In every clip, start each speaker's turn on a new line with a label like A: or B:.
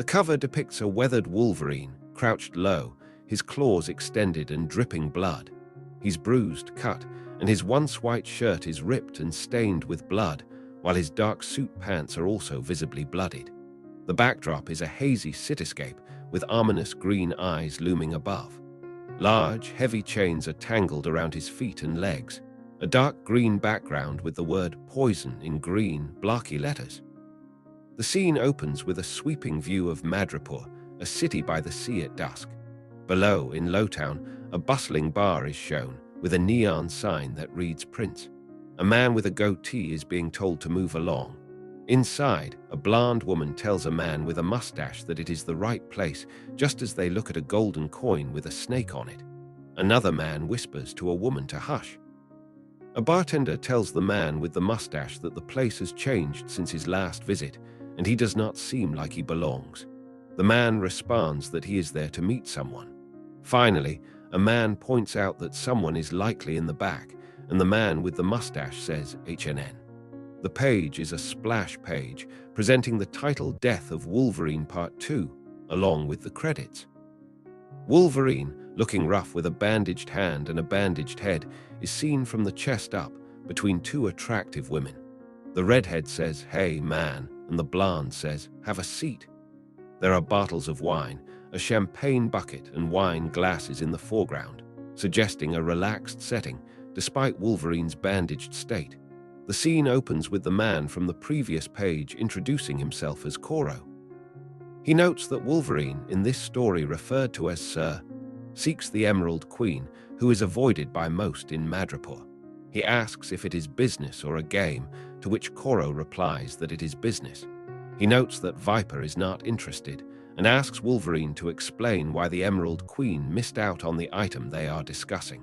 A: The cover depicts a weathered Wolverine, crouched low, his claws extended and dripping blood. He's bruised, cut, and his once white shirt is ripped and stained with blood, while his dark suit pants are also visibly bloodied. The backdrop is a hazy cityscape with ominous green eyes looming above. Large, heavy chains are tangled around his feet and legs. A dark green background with the word poison in green, blocky letters. The scene opens with a sweeping view of Madripoor, a city by the sea at dusk. Below, in Lowtown, a bustling bar is shown, with a neon sign that reads Prince. A man with a goatee is being told to move along. Inside, a blonde woman tells a man with a mustache that it is the right place, just as they look at a golden coin with a snake on it. Another man whispers to a woman to hush. A bartender tells the man with the mustache that the place has changed since his last visit, and he does not seem like he belongs. The man responds that he is there to meet someone. Finally, a man points out that someone is likely in the back, and the man with the mustache says HNN. The page is a splash page presenting the title Death of Wolverine Part 2, along with the credits. Wolverine, looking rough with a bandaged hand and a bandaged head, is seen from the chest up between two attractive women. The redhead says, "Hey, man," and the blonde says, "Have a seat." There are bottles of wine, a champagne bucket, and wine glasses in the foreground, suggesting a relaxed setting despite Wolverine's bandaged state. The scene opens with the man from the previous page introducing himself as Koro. He notes that Wolverine, in this story referred to as Sir, seeks the Emerald Queen, who is avoided by most in Madripoor. He asks if it is business or a game, to which Koro replies that it is business. He notes that Viper is not interested and asks Wolverine to explain why the Emerald Queen missed out on the item they are discussing.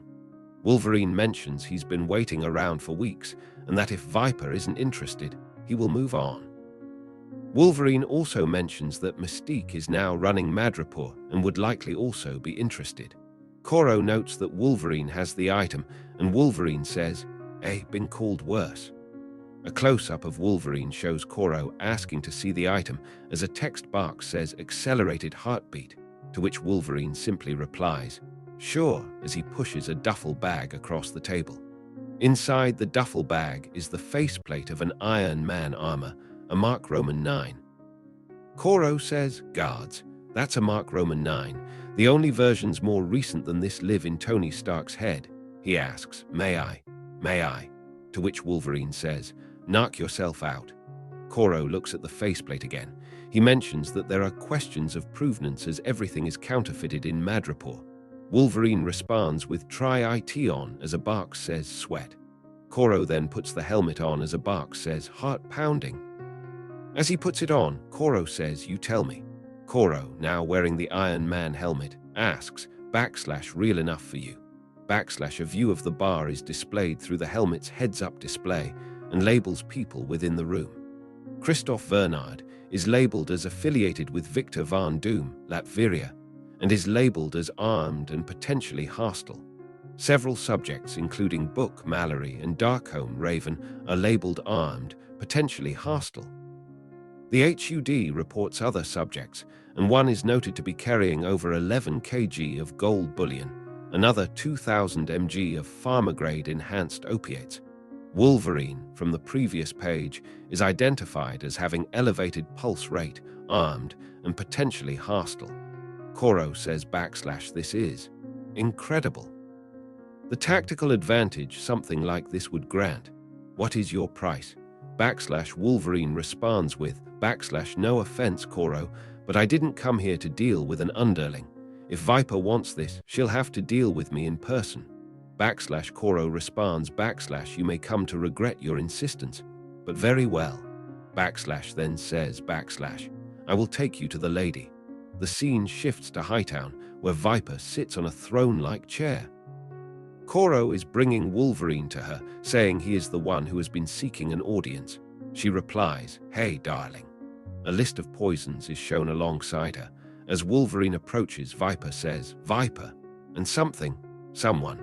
A: Wolverine mentions he's been waiting around for weeks and that if Viper isn't interested, he will move on. Wolverine also mentions that Mystique is now running Madripoor and would likely also be interested. Koro notes that Wolverine has the item, and Wolverine says, been called worse." A close-up of Wolverine shows Koro asking to see the item as a text box says accelerated heartbeat, to which Wolverine simply replies, "Sure," as he pushes a duffel bag across the table. Inside the duffel bag is the faceplate of an Iron Man armor, a Mark Roman 9. Koro says, "Guards, that's a Mark Roman 9. The only versions more recent than this live in Tony Stark's head." He asks, May I? To which Wolverine says, "Knock yourself out." Koro looks at the faceplate again. He mentions that there are questions of provenance as everything is counterfeited in Madripoor. Wolverine responds with "Try IT on" as a box says "Sweat." Koro then puts the helmet on as a box says "Heart pounding." As he puts it on, Koro says, "You tell me." Koro, now wearing the Iron Man helmet, asks, "Real enough for you?" A view of the bar is displayed through the helmet's heads-up display and labels people within the room. Christoph Vernard is labeled as affiliated with Victor Von Doom, Latveria, and is labeled as armed and potentially hostile. Several subjects, including Book, Mallory, and Darkholme Raven, are labeled armed, potentially hostile. The HUD reports other subjects, and one is noted to be carrying over 11 kg of gold bullion, another 2,000 mg of pharma-grade enhanced opiates. Wolverine, from the previous page, is identified as having elevated pulse rate, armed, and potentially hostile. Koro says "This is incredible." The tactical advantage something like this would grant. "What is your price?" Wolverine responds with "No offense, Koro, but I didn't come here to deal with an underling. If Viper wants this, she'll have to deal with me in person." Koro responds "You may come to regret your insistence, but very well." Then says "I will take you to the lady." The scene shifts to Hightown, where Viper sits on a throne-like chair. Koro is bringing Wolverine to her, saying he is the one who has been seeking an audience. She replies, "Hey, darling." A list of poisons is shown alongside her. As Wolverine approaches, Viper says, "Viper," and someone.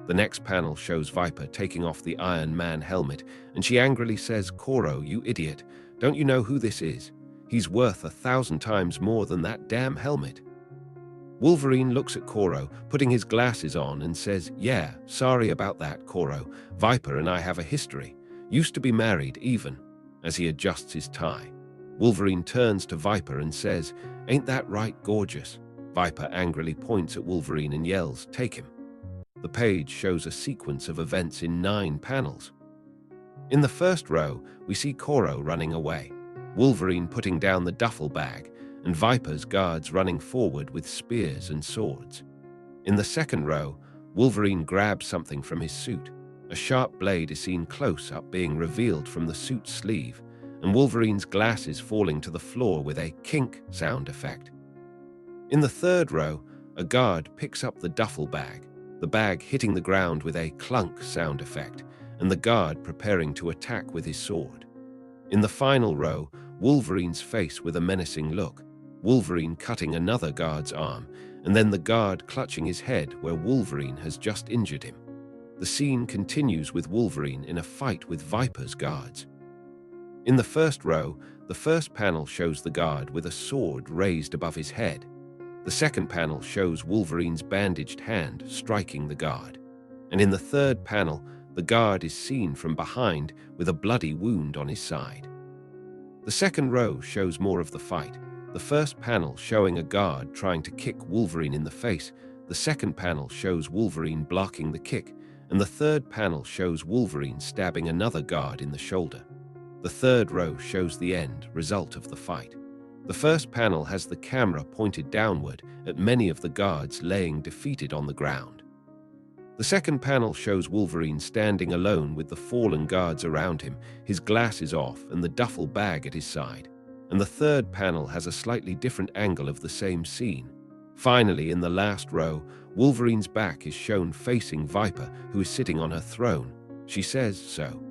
A: The next panel shows Viper taking off the Iron Man helmet, and she angrily says, "Koro, you idiot. Don't you know who this is? He's worth 1,000 times more than that damn helmet. Wolverine looks at Koro, putting his glasses on, and says, "Yeah, sorry about that, Koro. Viper and I have a history. Used to be married, even," as he adjusts his tie. Wolverine turns to Viper and says, "Ain't that right, gorgeous?" Viper angrily points at Wolverine and yells, "Take him." The page shows a sequence of events in 9 panels. In the first row, we see Koro running away, Wolverine putting down the duffel bag, and Viper's guards running forward with spears and swords. In the second row, Wolverine grabs something from his suit. A sharp blade is seen close up being revealed from the suit's sleeve, and Wolverine's glasses falling to the floor with a kink sound effect. In the third row, a guard picks up the duffel bag, the bag hitting the ground with a clunk sound effect, and the guard preparing to attack with his sword. In the final row, Wolverine's face with a menacing look, Wolverine cutting another guard's arm, and then the guard clutching his head where Wolverine has just injured him. The scene continues with Wolverine in a fight with Viper's guards. In the first row, the first panel shows the guard with a sword raised above his head. The second panel shows Wolverine's bandaged hand striking the guard. And in the third panel, the guard is seen from behind with a bloody wound on his side. The second row shows more of the fight, the first panel showing a guard trying to kick Wolverine in the face, the second panel shows Wolverine blocking the kick, and the third panel shows Wolverine stabbing another guard in the shoulder. The third row shows the end result of the fight. The first panel has the camera pointed downward at many of the guards laying defeated on the ground. The second panel shows Wolverine standing alone with the fallen guards around him, his glasses off and the duffel bag at his side. And the third panel has a slightly different angle of the same scene. Finally, in the last row, Wolverine's back is shown facing Viper, who is sitting on her throne. She says so.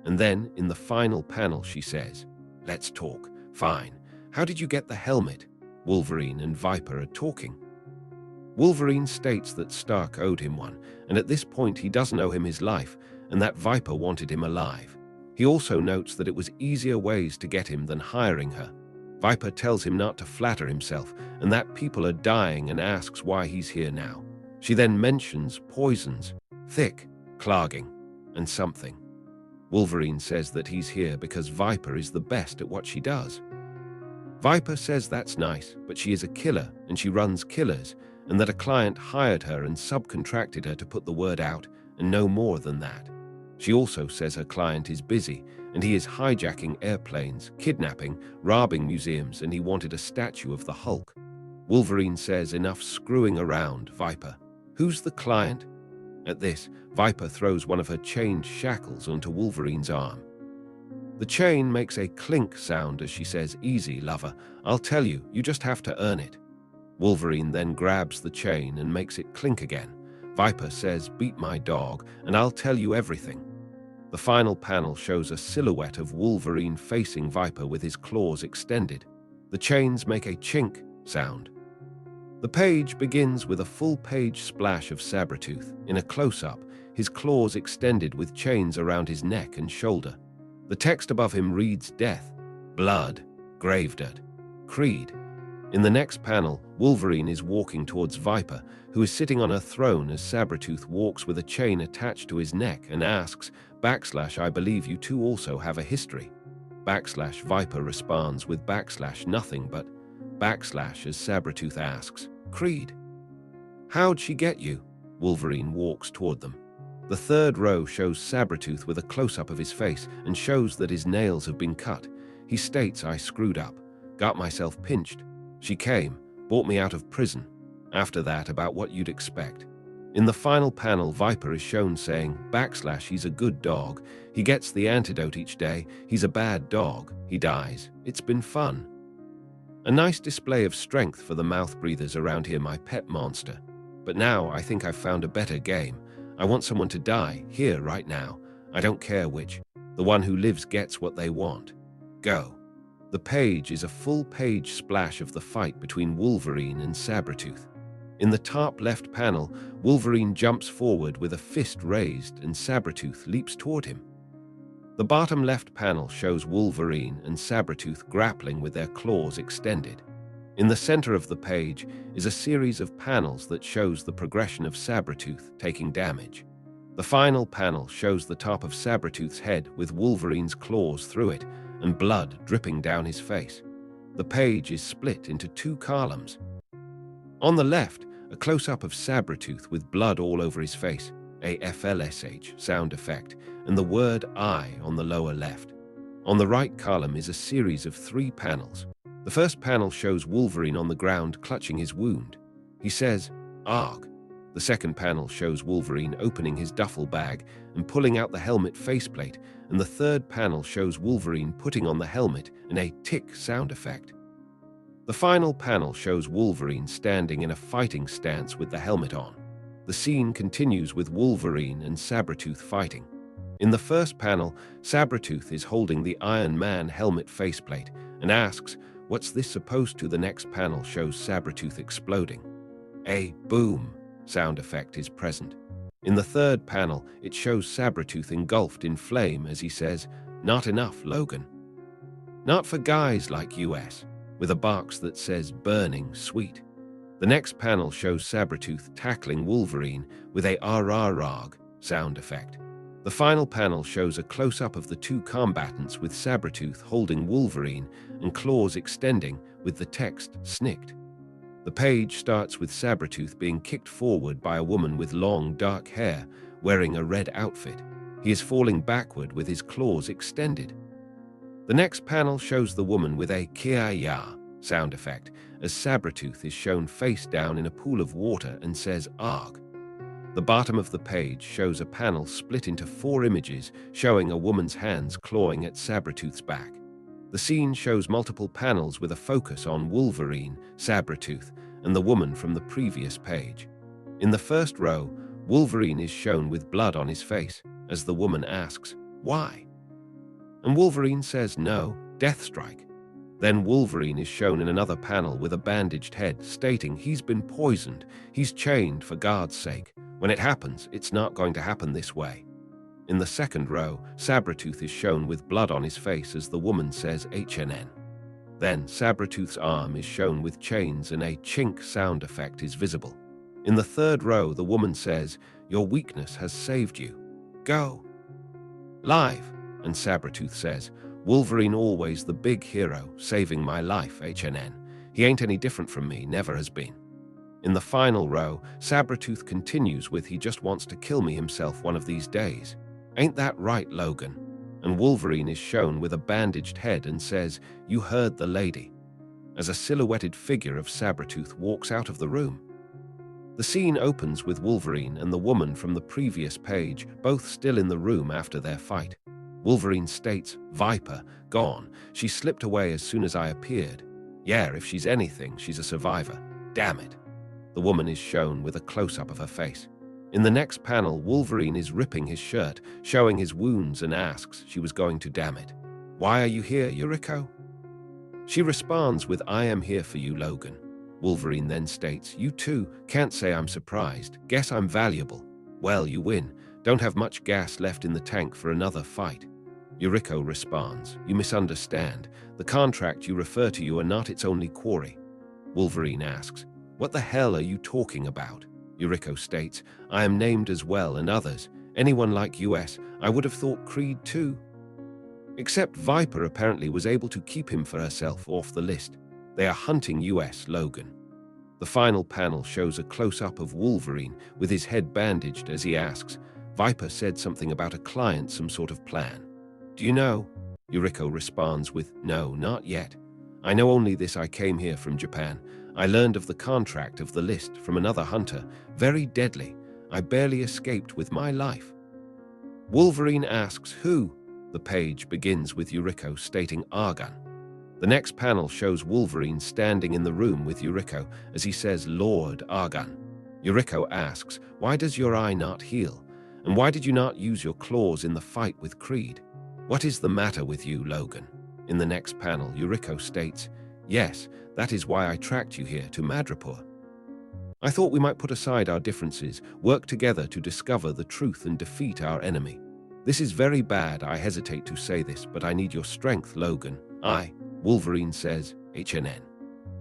A: And then, in the final panel, she says, "Let's talk. Fine. How did you get the helmet?" Wolverine and Viper are talking. Wolverine states that Stark owed him one, and at this point he doesn't owe him his life, and that Viper wanted him alive. He also notes that it was easier ways to get him than hiring her. Viper tells him not to flatter himself, and that people are dying, and asks why he's here now. She then mentions poisons, thick, clogging, and something. Wolverine says that he's here because Viper is the best at what she does. Viper says that's nice, but she is a killer and she runs killers, and that a client hired her and subcontracted her to put the word out, and no more than that. She also says her client is busy, and he is hijacking airplanes, kidnapping, robbing museums, and he wanted a statue of the Hulk. Wolverine says, "Enough screwing around, Viper. Who's the client?" At this, Viper throws one of her chained shackles onto Wolverine's arm. The chain makes a clink sound as she says, "Easy, lover. I'll tell you, you just have to earn it." Wolverine then grabs the chain and makes it clink again. Viper says, "Beat my dog, and I'll tell you everything." The final panel shows a silhouette of Wolverine facing Viper with his claws extended. The chains make a chink sound. The page begins with a full-page splash of Sabretooth. In a close-up, his claws extended with chains around his neck and shoulder. The text above him reads death, blood, gravedirt, creed. In the next panel, Wolverine is walking towards Viper, who is sitting on her throne as Sabretooth walks with a chain attached to his neck and asks, "I believe you two also have a history." Viper responds with nothing but as Sabretooth asks, "Creed." "How'd she get you?" Wolverine walks toward them. The third row shows Sabretooth with a close-up of his face and shows that his nails have been cut. He states, "I screwed up, got myself pinched. She came, brought me out of prison. After that, about what you'd expect." In the final panel, Viper is shown saying, "He's a good dog. He gets the antidote each day. He's a bad dog. He dies. It's been fun." A nice display of strength for the mouth breathers around here, my pet monster. But now I think I've found a better game. I want someone to die, here, right now. I don't care which. The one who lives gets what they want. Go. The page is a full-page splash of the fight between Wolverine and Sabretooth. In the top left panel, Wolverine jumps forward with a fist raised and Sabretooth leaps toward him. The bottom left panel shows Wolverine and Sabretooth grappling with their claws extended. In the center of the page is a series of panels that shows the progression of Sabretooth taking damage. The final panel shows the top of Sabretooth's head with Wolverine's claws through it and blood dripping down his face. The page is split into two columns. On the left, a close-up of Sabretooth with blood all over his face, a FLSH sound effect, and the word I on the lower left. On the right column is a series of 3 panels. The first panel shows Wolverine on the ground clutching his wound. He says, "Arg." The second panel shows Wolverine opening his duffel bag and pulling out the helmet faceplate, and the third panel shows Wolverine putting on the helmet and a tick sound effect. The final panel shows Wolverine standing in a fighting stance with the helmet on. The scene continues with Wolverine and Sabretooth fighting. In the first panel, Sabretooth is holding the Iron Man helmet faceplate and asks, "What's this supposed to?" The next panel shows Sabretooth exploding. A boom sound effect is present. In the third panel, it shows Sabretooth engulfed in flame as he says, "Not enough, Logan." Not for guys like US, with a box that says "Burning Sweet." The next panel shows Sabretooth tackling Wolverine with a "RRRG" sound effect. The final panel shows a close-up of the 2 combatants with Sabretooth holding Wolverine and claws extending with the text "Snicked." The page starts with Sabretooth being kicked forward by a woman with long, dark hair wearing a red outfit. He is falling backward with his claws extended. The next panel shows the woman with a "Kia-ya" sound effect as Sabretooth is shown face down in a pool of water and says "Arg." The bottom of the page shows a panel split into 4 images showing a woman's hands clawing at Sabretooth's back. The scene shows multiple panels with a focus on Wolverine, Sabretooth, and the woman from the previous page. In the first row, Wolverine is shown with blood on his face as the woman asks, "Why?" And Wolverine says, "No, Deathstrike." Then Wolverine is shown in another panel with a bandaged head stating he's been poisoned, he's chained for God's sake. When it happens, it's not going to happen this way. In the second row, Sabretooth is shown with blood on his face as the woman says HNN. Then Sabretooth's arm is shown with chains and a chink sound effect is visible. In the third row, the woman says, "Your weakness has saved you. Go." Live, and Sabretooth says, "Wolverine always the big hero, saving my life, HNN. He ain't any different from me, never has been." In the final row, Sabretooth continues with, "He just wants to kill me himself one of these days. Ain't that right, Logan?" And Wolverine is shown with a bandaged head and says, "You heard the lady," as a silhouetted figure of Sabretooth walks out of the room. The scene opens with Wolverine and the woman from the previous page, both still in the room after their fight. Wolverine states, "Viper, gone. She slipped away as soon as I appeared. Yeah, if she's anything, she's a survivor. Damn it." The woman is shown with a close-up of her face. In the next panel, Wolverine is ripping his shirt, showing his wounds and asks she was going to, "Damn it. Why are you here, Yuriko?" She responds with, "I am here for you, Logan." Wolverine then states, "You too, can't say I'm surprised. Guess I'm valuable. Well, you win. Don't have much gas left in the tank for another fight." Yuriko responds, "You misunderstand. The contract you refer to you are not its only quarry." Wolverine asks, "What the hell are you talking about?" Yuriko states, "I am named as well, and others. Anyone like US, I would have thought Creed too." Except Viper apparently was able to keep him for herself off the list. They are hunting US Logan. The final panel shows a close-up of Wolverine with his head bandaged as he asks, "Viper said something about a client, some sort of plan. Do you know?" Yuriko responds with, "No, not yet. I know only this: I came here from Japan. I learned of the contract of the list from another hunter, very deadly. I barely escaped with my life." Wolverine asks, "Who?" The page begins with Yuriko stating Argan. The next panel shows Wolverine standing in the room with Yuriko as he says, "Lord Argan." Yuriko asks, "Why does your eye not heal? And why did you not use your claws in the fight with Creed? What is the matter with you, Logan?" In the next panel, Yuriko states, "Yes, that is why I tracked you here to Madripoor. I thought we might put aside our differences, work together to discover the truth and defeat our enemy. This is very bad. I hesitate to say this, but I need your strength, Logan. Wolverine says, HNN.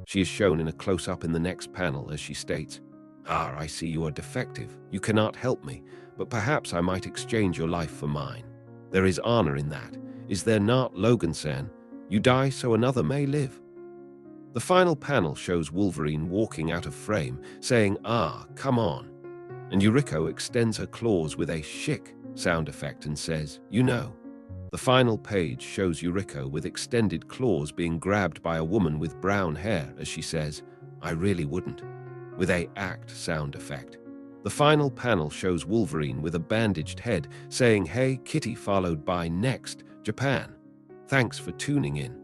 A: She is shown in a close-up in the next panel as she states, I see you are defective. You cannot help me, but perhaps I might exchange your life for mine. There is honor in that. Is there not, Logan-san? You die so another may live. The final panel shows Wolverine walking out of frame, saying, come on. And Yuriko extends her claws with a shick sound effect and says, you know. The final page shows Yuriko with extended claws being grabbed by a woman with brown hair as she says, I really wouldn't, with a act sound effect. The final panel shows Wolverine with a bandaged head saying, hey, Kitty, followed by next, Japan. Thanks for tuning in.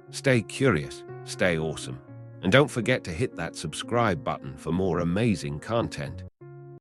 A: Stay curious, stay awesome, and don't forget to hit that subscribe button for more amazing content.